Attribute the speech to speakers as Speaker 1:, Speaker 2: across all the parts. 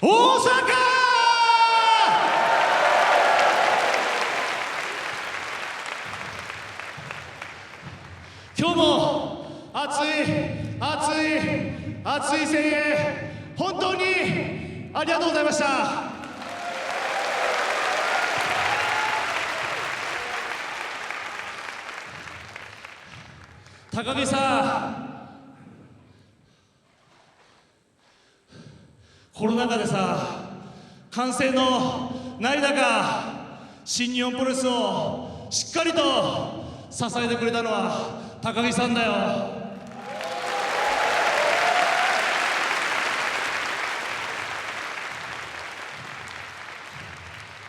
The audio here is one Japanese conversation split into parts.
Speaker 1: 大阪。今日も熱い声援本当にありがとうございました。高木さん、コロナ禍でさ、歓声のない中、新日本プロレスをしっかりと支えてくれたのは高木さんだよ。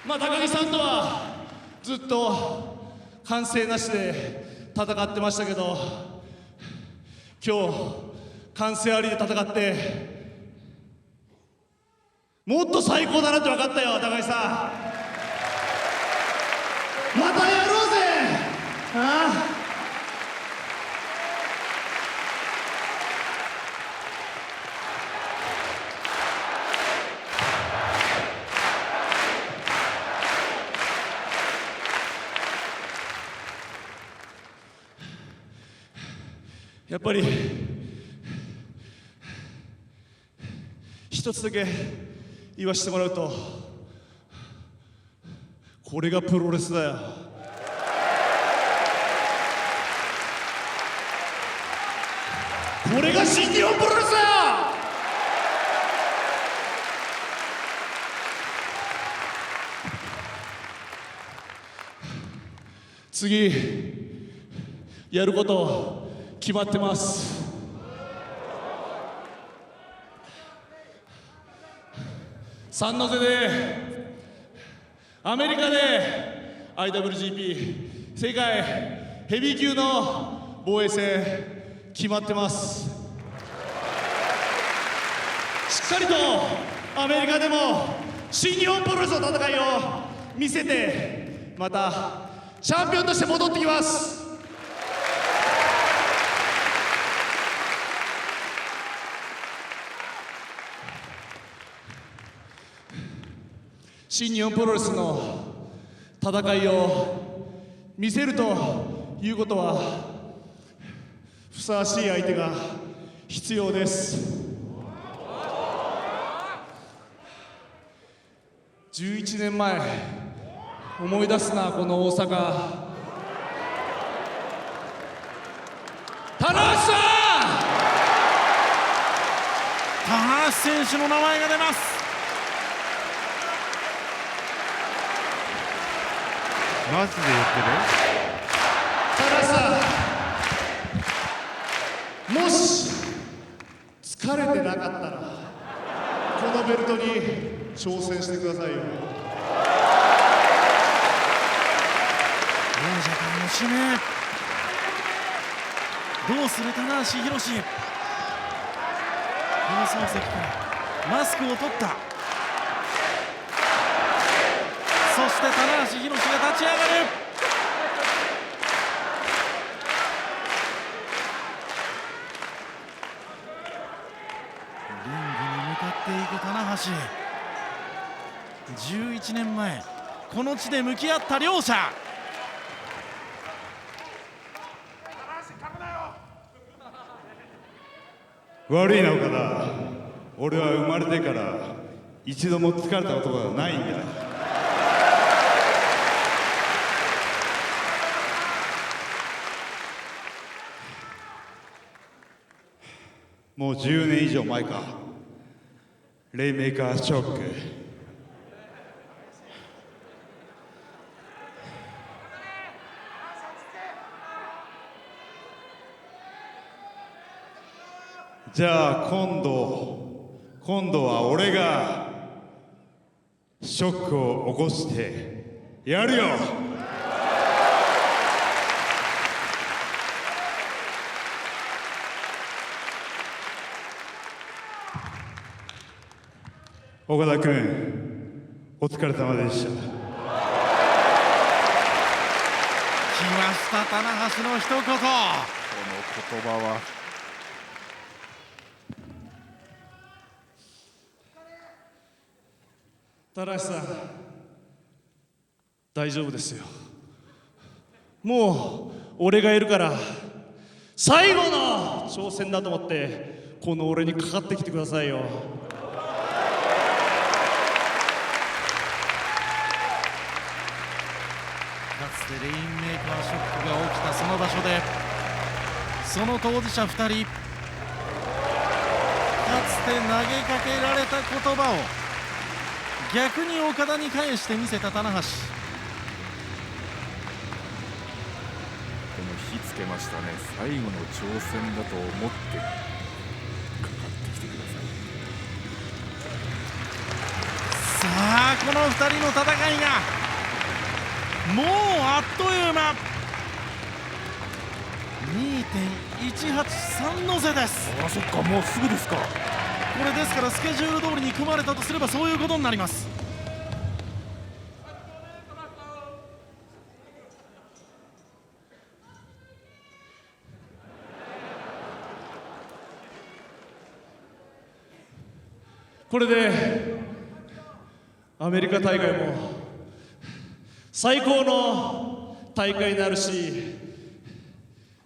Speaker 1: まあ高木さんとはずっと歓声なしで戦ってましたけど、今日歓声ありで戦ってもっと最高だなって分かったよ。高木さん、またやろうぜ。ああ、やっぱり一つだけ言わせてもらうと、これがプロレスだよ。これが新日本プロレスだよ。次やること決まってます。サンノゼでアメリカで IWGP 世界ヘビー級の防衛戦決まってます。しっかりとアメリカでも新日本プロレスの戦いを見せて、またチャンピオンとして戻ってきます。新日本プロレスの戦いを見せるということは、ふさわしい相手が必要です。11年前、思い出すな、この大阪。棚橋さん、
Speaker 2: 棚橋選手の名前が出ます。マジで言ってる？
Speaker 1: 棚橋さん、もし疲れてなかったらこのベルトに挑戦してくださいよ。
Speaker 2: 王者からの指名、どうする棚橋宏。放送席からマスクを取った。そして棚橋宏が立ち上がる。リングに向かっていく棚橋。11年前この地で向き合った両者。
Speaker 3: 悪いな岡田、俺は生まれてから一度も疲れたことがないんだ。もう10年以上前か、レイメーカーショック。じゃあ今度は俺がショックを起こしてやるよ。岡田君、お疲れ様でした。
Speaker 2: 来ました棚橋の一言。この言葉は
Speaker 1: 田中さん、大丈夫ですよ。もう俺がいるから最後の挑戦だと思ってこの俺にかかってきてくださいよ。
Speaker 2: かつてレインメーカーショックが起きたその場所で、その当事者2人、かつて投げかけられた言葉を逆に岡田に返してみせた棚橋。
Speaker 4: 火つけましたね。最後の挑戦だと思ってかかってきてください。
Speaker 2: さあこの2人の戦いがもうあっという間。 2.183 の瀬です。
Speaker 4: あ、そっか、もうすぐですか。
Speaker 2: これですからスケジュール通りに組まれたとすればそういうことになります。
Speaker 1: これでアメリカ大会も最高の大会になるし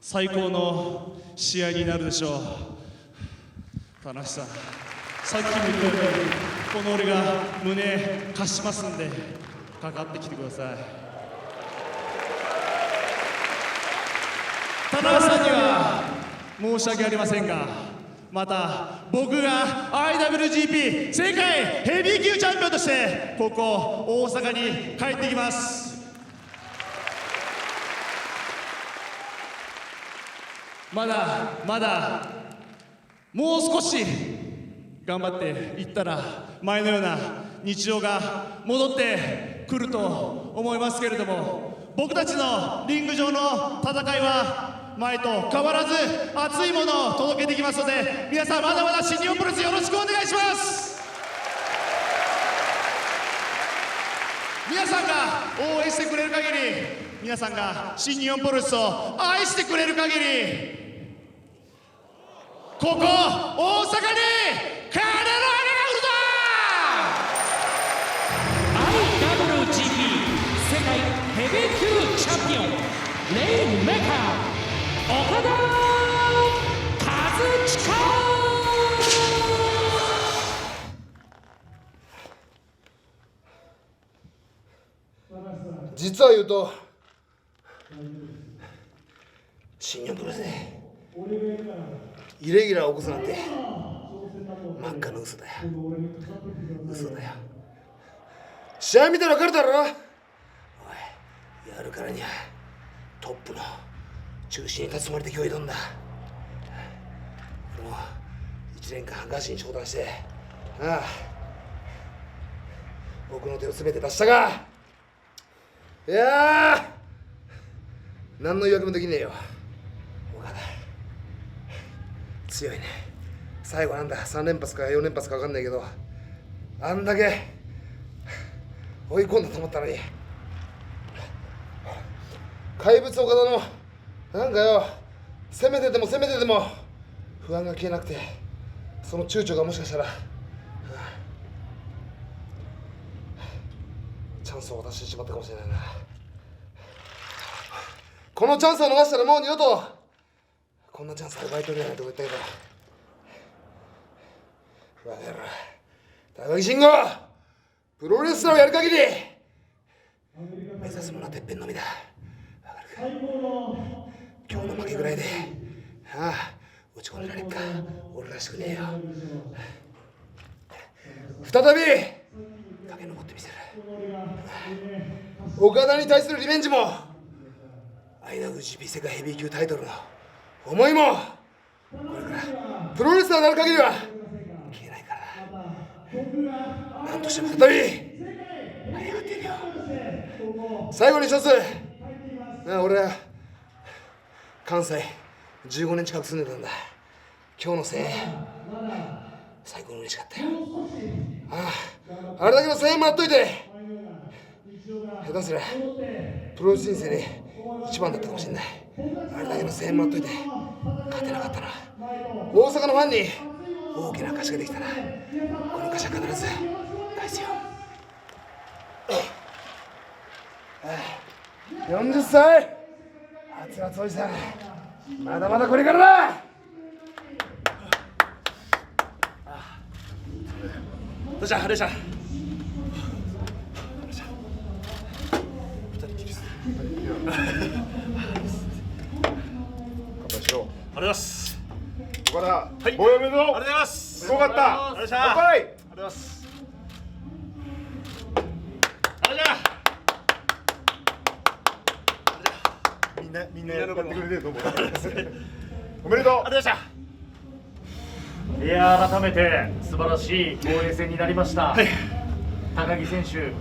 Speaker 1: 最高の試合になるでしょう。田中さん、さっきも言ったようにこの俺が胸貸しますんでかかってきてください。田中さんには申し訳ありませんが、また僕が IWGP 世界ヘビー級チャンピオンとしてここ大阪に帰ってきます。まだもう少し頑張っていったら前のような日常が戻ってくると思いますけれども、僕たちのリング上の戦いは前と変わらず熱いものを届けていきますので、皆さんまだまだ新日本プロレスよろしくお願いします。皆さんが応援してくれる限り、皆さんが新日本プロレスを愛してくれる限り、ここ大阪に鐘の上げが
Speaker 5: 来るぞ。 IWGP 世界ヘビー級チャンピオンレインメーカー岡田和親。
Speaker 6: 実は言うと新日本プロレスでイレギュラーを起こすなんて真っ赤な嘘だよ。嘘だよ。試合見たら分かるだろ。おい、やるからにはトップの中心に立つつもりで今日挑んだ。俺も1年間ガチに昇誕して僕の手を全て出したが、いやー何の言い訳もできねえよ。岡田強いね。最後なんだ3連発か4連発か分かんないけど、あんだけ追い込んだと思ったのに怪物岡田のなんかよ、攻めてても不安が消えなくて、その躊躇がもしかしたらチャンスを渡してしまったかもしれないな。このチャンスを逃したらもう二度とこんなチャンスは奪い取れないと言ったけど、バカ野郎、高木慎吾、プロレスラーをやる限り目指すものはてっぺんのみだ。わかるか。今日の負けぐらいで落ち込んでられっか。俺らしくねえよ。再び駆け上ってみせる。岡田に対するリベンジも IWGP 世界ヘビー級タイトルの思いもこれからプロレスラーになる限りは消えないからな。なんとしても再び成り上がっているよ。最後に一つ、俺は関西15年近く住んでたんだ。今日の声援最高に嬉しかったよ。あれだけの声援もらっといて下手すりゃプロレス人生に一番だったかもしれない。あれだけの声援もらっといて勝てなかったな。大阪のファンに大きな貸しができたな。この貸しは必ず返すよ。40歳熱々おじさん、まだまだこれからだ。どうしたレイちゃん。
Speaker 3: 乾杯しよう。
Speaker 6: ありがとうございます。
Speaker 3: 岡田、
Speaker 6: はい、
Speaker 3: 防衛おめでとう。
Speaker 6: ありがとうございます。
Speaker 3: すごかった。
Speaker 6: ありがとうございました。
Speaker 3: 乾杯。
Speaker 6: ありがとうございます。
Speaker 3: みんなやってくれてると思う。おめでとう。
Speaker 6: ありがとうございました。
Speaker 5: いやー改めて素晴らしい防衛戦になりました、
Speaker 6: はい、
Speaker 5: 高木選手、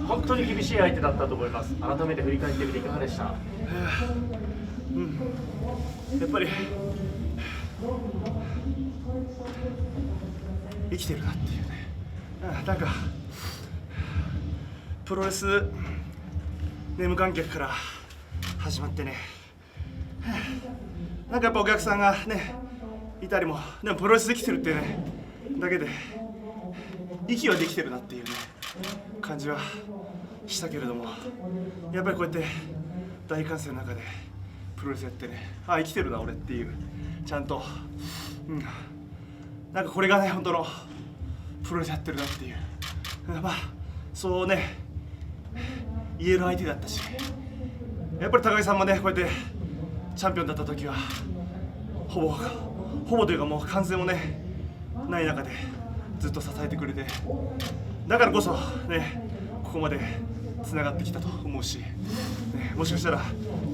Speaker 5: 本当に厳しい相手だったと思います。改めて振り返ってみていかがでした？
Speaker 6: やっぱり生きてるなっていうね。なんかプロレス無観客から始まってね、なんかやっぱお客さんがねいたりも、でもプロレスできてるっていうねだけで息はできてるなっていうね感じはしたけれども、やっぱりこうやって大歓声の中でプロレスやってね、あ、生きてるな俺っていうちゃんと、なんかこれがね本当のプロレスやってるなっていう、まあそうね言える相手だったし、やっぱり高木さんもねこうやってチャンピオンだった時はほぼというかもう完成もねない中でずっと支えてくれて、だからこそねここまでつながってきたと思うし、ね、もしかしたら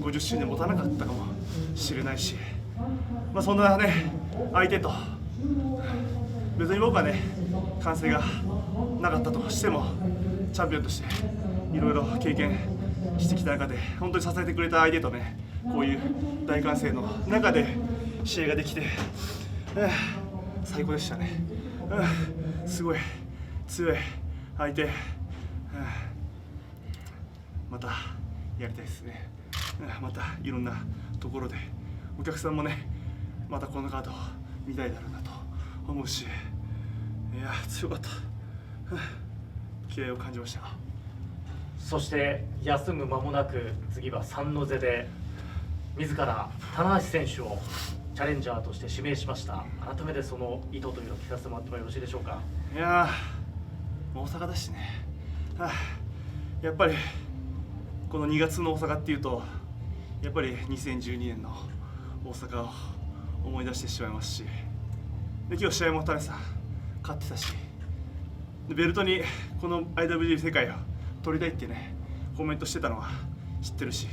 Speaker 6: 50周年持たなかったかもしれないし、まあそんなね相手と別に僕はね完成がなかったとしてもチャンピオンとしていろいろ経験してきた中で本当に支えてくれた相手とねこういう大歓声の中で試合ができて、最高でしたね。すごい強い相手、またやりたいですね。またいろんなところでお客さんもねまたこのカードを見たいだろうなと思うし、いや強かった。気合を感じました。
Speaker 5: そして休む間もなく次は三ノ瀬で自ら棚橋選手をチャレンジャーとして指名しました。改めてその意図というのを聞かせてもらってもよろしいでしょうか？
Speaker 6: いや大阪だしね、やっぱりこの2月の大阪っていうとやっぱり2012年の大阪を思い出してしまいますし、で今日試合も田中さん勝ってたし、でベルトにこの IWGP 世界を取りたいってねコメントしてたのは知ってるし、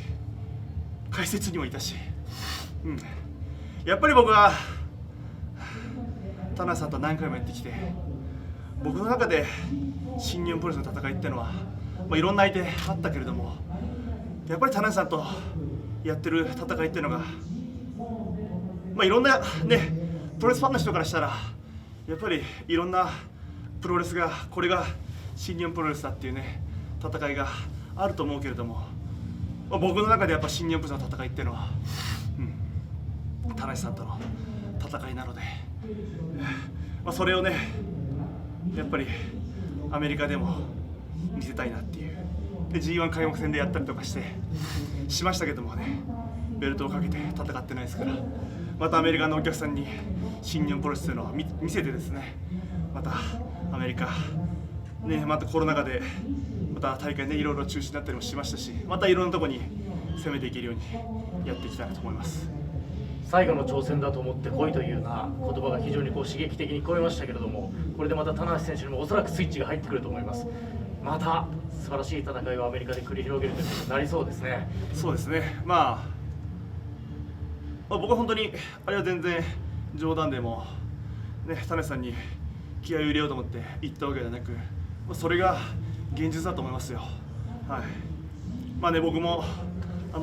Speaker 6: 解説にもいたし、やっぱり僕は田中さんと何回もやってきて、僕の中で新日本プロレスの戦いってのは、いろんな相手あったけれども、やっぱり田中さんとやってる戦いっていうのが、いろんなねプロレスファンの人からしたらやっぱりいろんなプロレスがこれが新日本プロレスだっていうね戦いがあると思うけれども、僕の中でやっぱ新日本プロレスの戦いっていうのは、田中さんとの戦いなので、それをねやっぱりアメリカでも見せたいなっていうで G1 開幕戦でやったりとかしましたけどもね、ベルトをかけて戦ってないですから、またアメリカのお客さんに新日本プロレスというのを見せてですね、またアメリカね、またコロナ禍でまた大会ねいろいろ中止になったりもしましたし、またいろんなところに攻めていけるようにやっていきたいなと思います。
Speaker 5: 最後の挑戦だと思って来いというような言葉が非常に刺激的に聞こえましたけれども、これでまた棚橋選手にもおそらくスイッチが入ってくると思います。また素晴らしい戦いをアメリカで繰り広げるということになりそうですね。
Speaker 6: そうですね、僕は本当にあれは全然冗談でも、田中さんに気合を入れようと思って言ったわけではなく、それが現実だと思いますよ。僕も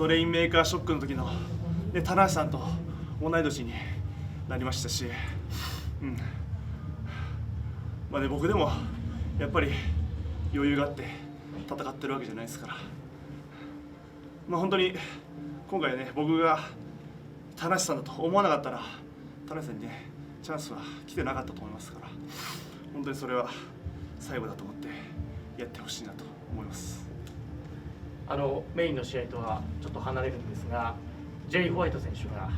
Speaker 6: レインメーカーショックの時の、田中さんと同い年になりましたし、僕でもやっぱり余裕があって戦ってるわけじゃないですから、本当に今回ね僕が田中さんだと思わなかったら田中さんにねチャンスは来てなかったと思いますから、本当にそれは最後だと思ってやってほしいなと思います。
Speaker 5: メインの試合とはちょっと離れるんですが、ジェイ・ホワイト選手が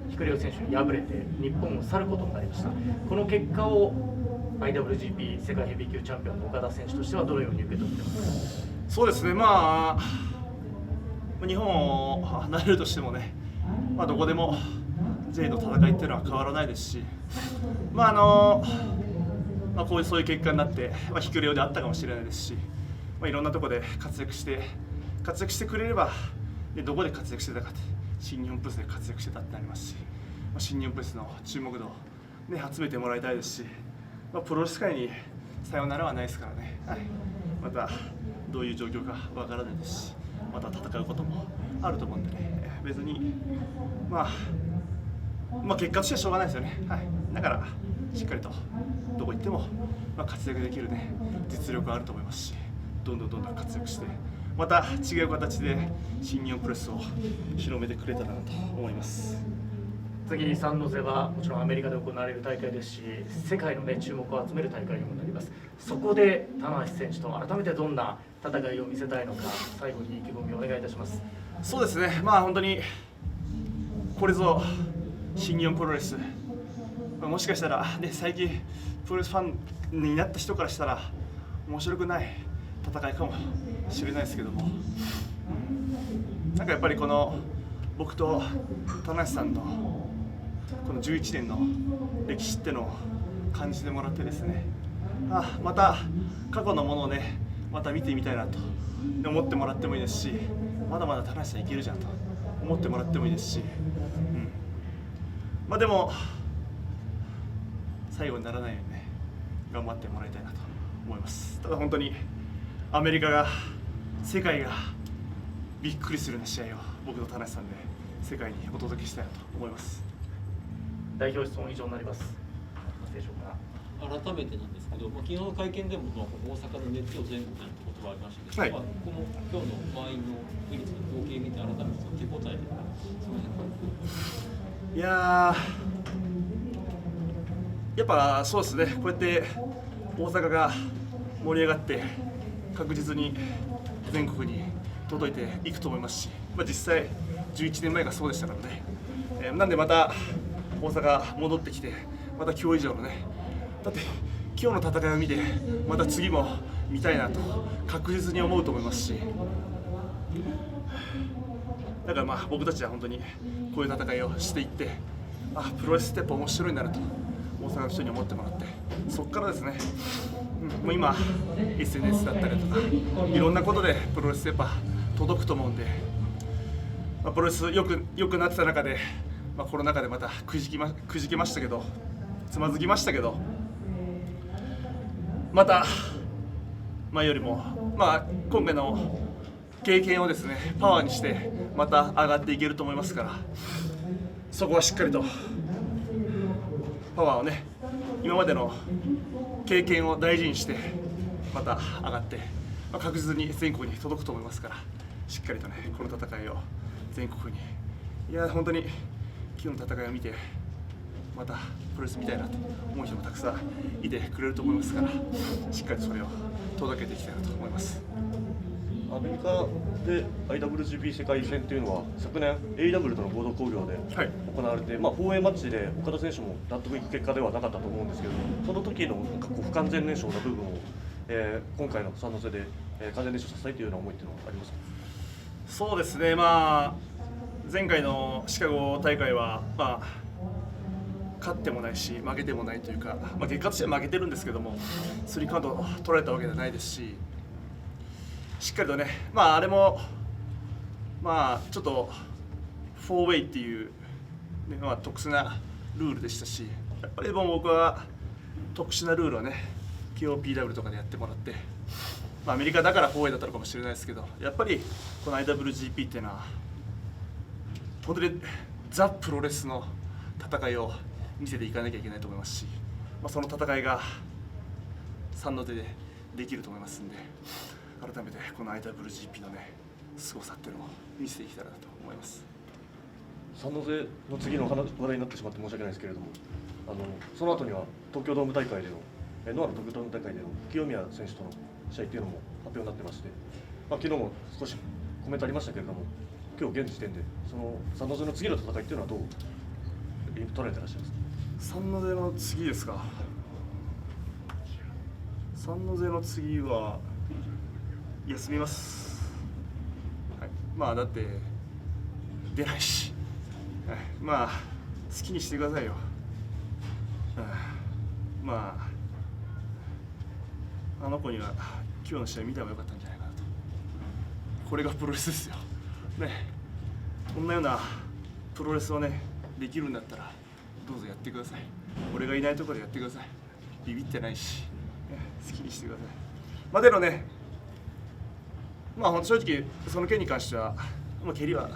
Speaker 5: ヒクレオ選手に敗れて日本を去ることになりました。この結果を IWGP 世界ヘビー級チャンピオンの岡田選手としてはどのように受け止めてますか？
Speaker 1: そうですね、まあ、日本を離れるとしてもね、まあ、どこでも J の戦いっていうのは変わらないですし、まあまあ、そういう結果になって、まあ、ヒクレオであったかもしれないですし、まあ、いろんなところで活躍してくれれば、でどこで活躍してたかって、新日本プロレスで活躍してたってなりますし、まあ、新日本プロレスの注目度を、ね、集めてもらいたいですし、まあ、プロレス界にさよならはないですからね、はい、またどういう状況かわからないですし、また戦うこともあると思うんでね、別に、まあ結果としてはしょうがないですよね、はい、だからしっかりとどこ行っても、まあ、活躍できる、ね、実力があると思いますし、どんどん活躍して、また違う形で新日本プロレスを広めてくれたらなと思います。
Speaker 5: 次、サンノゼはもちろんアメリカで行われる大会ですし、世界の、注目を集める大会にもなります。そこで棚橋選手と改めてどんな戦いを見せたいのか、最後に意気込みをお願いいたします。
Speaker 1: そうですね、まあ本当にこれぞ新日本プロレス、まあ、もしかしたら、ね、最近プロレスファンになった人からしたら面白くない戦いかもしれないですけども、なんかやっぱりこの僕と棚橋さんのこの11年の歴史ってのを感じてもらってですね、また過去のものをね、また見てみたいなと思ってもらってもいいですし、まだまだ棚橋さんいけるじゃんと思ってもらってもいいですし、まあでも最後にならないようにね、頑張ってもらいたいなと思います。ただ本当にアメリカが、世界がびっくりするような試合を僕と棚橋さんで世界にお届けしたいなと思います。
Speaker 5: 代表質問以上になります。でしょうか。
Speaker 7: 改めてなんですけど、昨日の会見でも大阪の熱を全国にってことがありましたけど、
Speaker 1: はい、
Speaker 7: この今日の満員の比率の合計見て改めて手応えとか、その辺
Speaker 1: いややっぱそうですね、こうやって大阪が盛り上がって確実に全国に届いていくと思いますし、まあ、実際11年前がそうでしたからね、なんでまた大阪戻ってきて、また今日以上のね、だって今日の戦いを見てまた次も見たいなと確実に思うと思いますし、だからまあ僕たちは本当にこういう戦いをしていって、プロレスってやっぱ面白いんだなと大阪の人に思ってもらって、そこからですね、もう今 SNS だったりとかいろんなことでプロレスやっぱ届くと思うんで、プロレスよくなってた中で、コロナ禍でまたくじけましたけど、つまずきましたけど、また前よりも、今回の経験をですねパワーにしてまた上がっていけると思いますから、そこはしっかりとパワーをね、今までの経験を大事にしてまた上がって、確実に全国に届くと思いますから、しっかりとねこの戦いを全国に、いや本当に今日の戦いを見てまたプロレス見たいなと思う人もたくさんいてくれると思いますから、しっかりそれを届けていきたいなと思います。
Speaker 8: アメリカで IWGP 世界戦というのは昨年 AEW との合同興行で行われて、放映マッチで岡田選手も納得いく結果ではなかったと思うんですけど、その時の不完全燃焼の部分を、今回のサンノゼで、完全燃焼させたいというような思いっていうのはありますか？
Speaker 1: そうですね、前回のシカゴ大会は、勝ってもないし負けてもないというか、結果としては負けてるんですけども、3カウント取られたわけではないですし、しっかりとね、あれも、ちょっと4ウェイっていう、ね、特殊なルールでしたし、やっぱり僕は特殊なルールをね KOPW とかでやってもらって、アメリカだから4ウェイだったのかもしれないですけど、やっぱりこの IWGP っていうのは本当にザ・プロレスの戦いを見せていかなきゃいけないと思いますし、その戦いがサンノゼでできると思いますんで、改めてこの IWGP のね凄さっていうのを見せていけたらなと思います。
Speaker 8: サンノゼの次の話題になってしまって申し訳ないですけれども、その後には東京ドーム大会でのノアの東京ドーム大会での清宮選手との試合っていうのも発表になってまして、昨日も少しコメントありましたけれども、今日現時点でその三ノ瀬の次の戦いっていうのはどう捉えてらっしゃいますか？
Speaker 1: 三ノ瀬の次ですか。三ノ瀬の次は休みます、はい、まあだって出ないし、はい、まあ好きにしてくださいよ、まああの子には今日の試合見た方が良かったんじゃないかなと。これがプロレスですよね。こんなようなプロレスをねできるんだったらどうぞやってください。俺がいないところでやってください。ビビってないし、好きにしてください。まあでもね、まあ正直その件に関してはもう蹴りは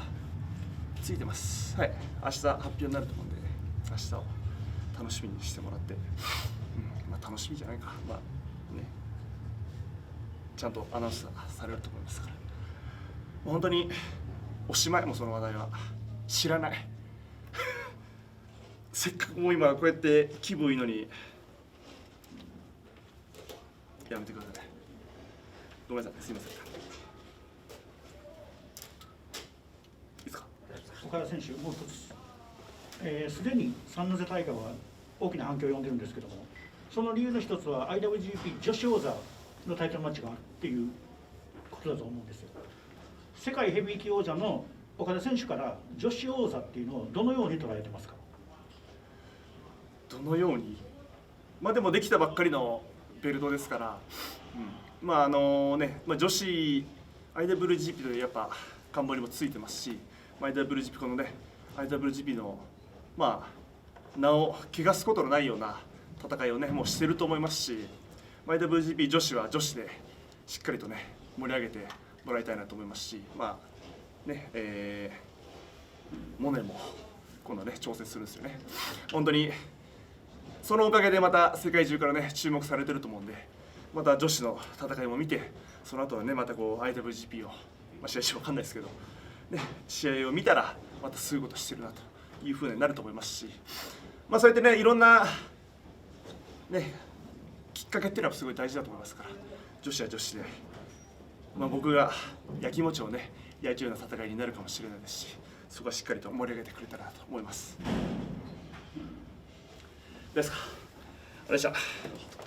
Speaker 1: ついてます。はい、明日発表になると思うんで、明日を楽しみにしてもらって、まあ楽しみじゃないか、まあね、ちゃんとアナウンスされると思いますから。本当におしまいもその話題は知らない。せっかくもう今こうやって気分いいのにやめてください。ごめんなさい、すいません。いいですか。
Speaker 9: 岡田選手、もう一つ、すでに三ノ瀬大会は大きな反響を呼んでるんですけども、その理由の一つは IWGP 女子王座のタイトルマッチがあるっていうことだと思うんですよ。世界ヘビー級王者の岡田選手から女子王座っていうのをどのように捉えてますか？
Speaker 1: どのように、まあでもできたばっかりのベルトですから、まあね、まあ、女子 IWGP でやっぱ冠もついてますし、IWGP このね IWGP のまあ名を汚すことのないような戦いをねもうしてると思いますし、IWGP 女子は女子でしっかりとね盛り上げてもらいたいなと思いますし、まあね、モネも今度はね挑戦するんですよね。本当にそのおかげでまた世界中からね注目されてると思うんで、また女子の戦いも見て、その後はねまたこう IWGP を、試合中わかんないですけど、ね、試合を見たらまたすごいことしてるなというふうになると思いますし、そうやってねいろんなねきっかけっていうのはすごい大事だと思いますから、女子は女子で、僕がやきもちをね焼いちゃうような戦いになるかもしれないですし、そこはしっかりと盛り上げてくれたらと思います。ですか。ありがとうございました。